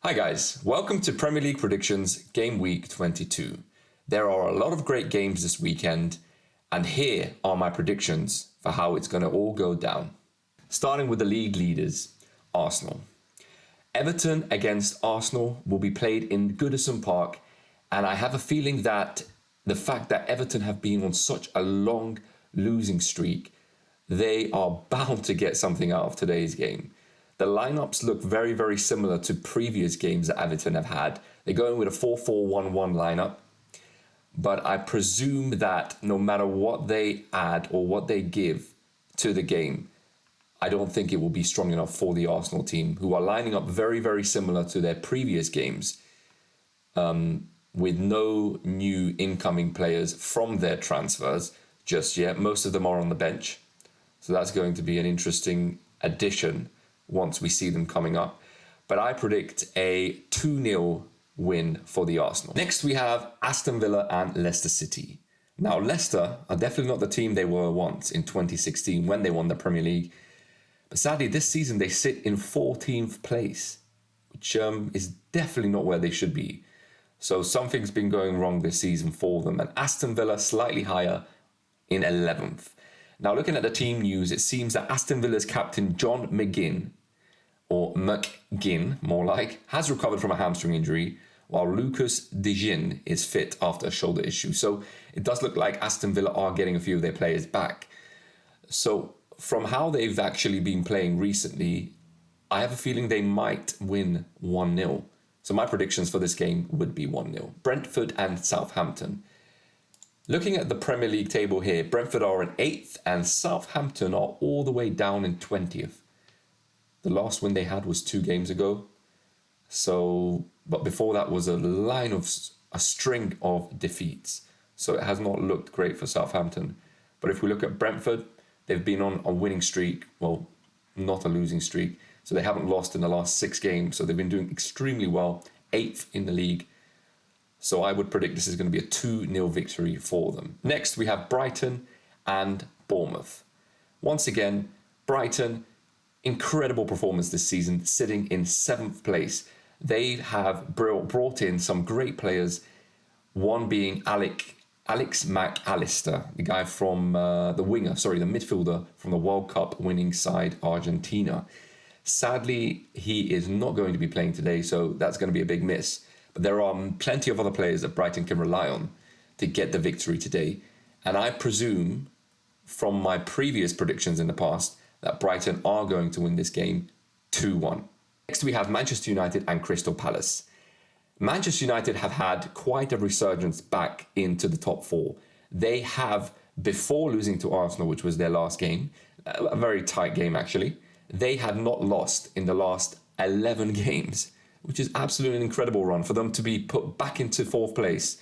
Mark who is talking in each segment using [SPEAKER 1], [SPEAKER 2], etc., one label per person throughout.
[SPEAKER 1] Hi guys, welcome to Premier League Predictions Game Week 22. There are a lot of great games this weekend, and here are my predictions for how it's going to all go down. Starting with the league leaders, Arsenal. Everton against Arsenal will be played in Goodison Park, and I have a feeling that the fact that Everton have been on such a long losing streak, they are bound to get something out of today's game. The lineups look very, very similar to previous games that Everton have had. They're going with a 4-4-1-1 lineup, but I presume that no matter what they add or what they give to the game, I don't think it will be strong enough for the Arsenal team, who are lining up very, very similar to their previous games, with no new incoming players from their transfers just yet. Most of them are on the bench. So that's going to be an interesting addition once we see them coming up. But I predict a 2-0 win for the Arsenal. Next, we have Aston Villa and Leicester City. Now, Leicester are definitely not the team they were once in 2016 when they won the Premier League. But sadly, this season they sit in 14th place, which is definitely not where they should be. So something's been going wrong this season for them. And Aston Villa slightly higher in 11th. Now, looking at the team news, it seems that Aston Villa's captain John McGinn, or McGinn more like, has recovered from a hamstring injury, while Lucas Digne is fit after a shoulder issue. So it does look like Aston Villa are getting a few of their players back. So from how they've actually been playing recently, I have a feeling they might win 1-0. So my predictions for this game would be 1-0. Brentford and Southampton. Looking at the Premier League table here, Brentford are in 8th and Southampton are all the way down in 20th. The last win they had was 2 games ago. But before that was a string of defeats. So it has not looked great for Southampton. But if we look at Brentford, they've been on a winning streak. Well, not a losing streak. So they haven't lost in the last 6 games. So they've been doing extremely well. 8th in the league. So I would predict this is going to be a 2-0 victory for them. Next, we have Brighton and Bournemouth. Once again, Brighton, incredible performance this season, sitting in 7th place. They have brought in some great players, one being Alex Mac Allister, the guy from the midfielder from the World Cup winning side Argentina. Sadly, he is not going to be playing today, so that's going to be a big miss. But there are plenty of other players that Brighton can rely on to get the victory today. And I presume, from my previous predictions in the past, that Brighton are going to win this game 2-1. Next, we have Manchester United and Crystal Palace. Manchester United have had quite a resurgence back into the top 4. They have, before losing to Arsenal, which was their last game, a very tight game actually, they had not lost in the last 11 games. Which is absolutely an incredible run. For them to be put back into 4th place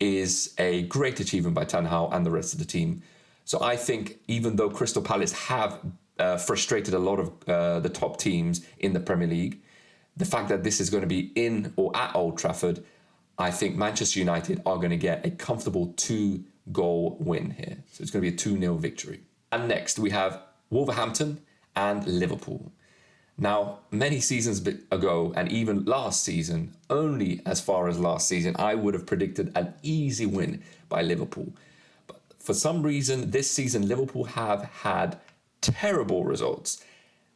[SPEAKER 1] is a great achievement by Ten Hag and the rest of the team. So I think even though Crystal Palace have frustrated a lot of the top teams in the Premier League, the fact that this is going to be in or at Old Trafford, I think Manchester United are going to get a comfortable 2-goal win here. So it's going to be a 2-0 victory. And next we have Wolverhampton and Liverpool. Now, many seasons ago, and even last season, only as far as last season, I would have predicted an easy win by Liverpool. But for some reason, this season, Liverpool have had terrible results.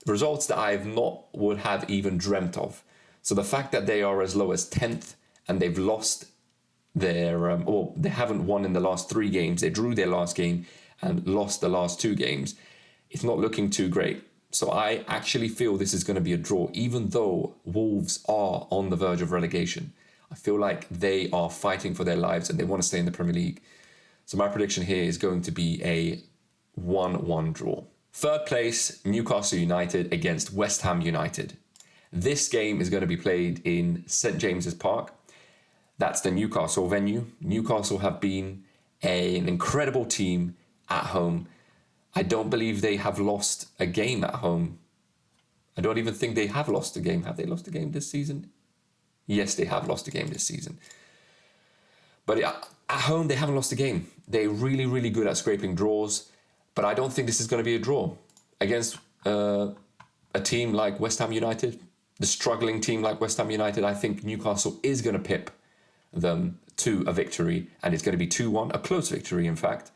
[SPEAKER 1] Results that would have even dreamt of. So the fact that they are as low as 10th and they've lost they haven't won in the last 3 games. They drew their last game and lost the last 2 games. It's not looking too great. So I actually feel this is going to be a draw, even though Wolves are on the verge of relegation. I feel like they are fighting for their lives and they want to stay in the Premier League. So my prediction here is going to be a 1-1 draw. 3rd place, Newcastle United against West Ham United. This game is going to be played in St James's Park. That's the Newcastle venue. Newcastle have been an incredible team at home. I don't believe they have lost a game at home. I don't even think they have lost a game. Have they lost a game this season? Yes, they have lost a game this season. But at home, they haven't lost a game. They're really, really good at scraping draws. But I don't think this is going to be a draw. Against a team like West Ham United, the struggling team like West Ham United. I think Newcastle is going to pip them to a victory, and it's going to be 2-1, a close victory, in fact.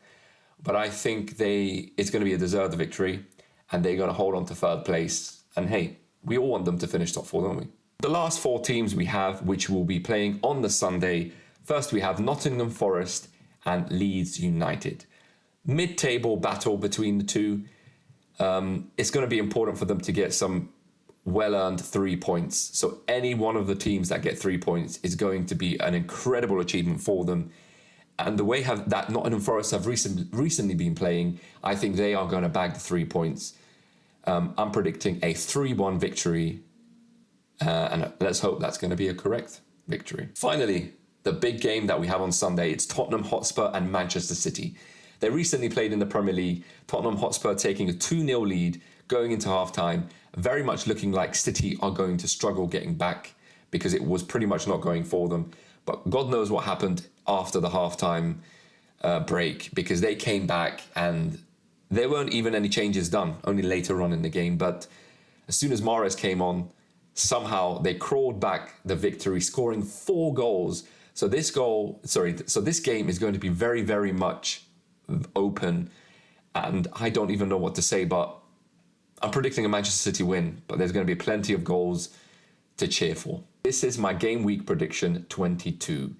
[SPEAKER 1] But I think it's going to be a deserved victory, and they're going to hold on to third place. And hey, we all want them to finish top 4, don't we? The last 4 teams we have, which will be playing on the Sunday. First, we have Nottingham Forest and Leeds United. Mid-table battle between the two. It's going to be important for them to get some well-earned 3 points. So any one of the teams that get 3 points is going to be an incredible achievement for them. And the way that Nottingham Forest have recently been playing, I think they are going to bag the 3 points. I'm predicting a 3-1 victory, and let's hope that's going to be a correct victory. Finally, the big game that we have on Sunday, it's Tottenham Hotspur and Manchester City. They recently played in the Premier League. Tottenham Hotspur taking a 2-0 lead going into halftime, very much looking like City are going to struggle getting back because it was pretty much not going for them. But God knows what happened after the halftime break, because they came back and there weren't even any changes done, only later on in the game. But as soon as Mahrez came on, somehow they crawled back the victory, scoring 4 goals. So this game is going to be very, very much open, and I don't even know what to say, but I'm predicting a Manchester City win, but there's going to be plenty of goals to cheer for. This is my game week prediction 22.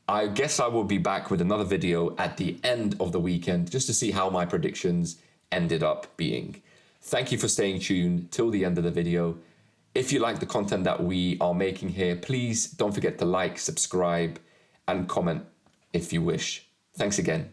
[SPEAKER 1] I guess I will be back with another video at the end of the weekend just to see how my predictions ended up being. Thank you for staying tuned till the end of the video. If you like the content that we are making here, please don't forget to like, subscribe, and comment if you wish. Thanks again.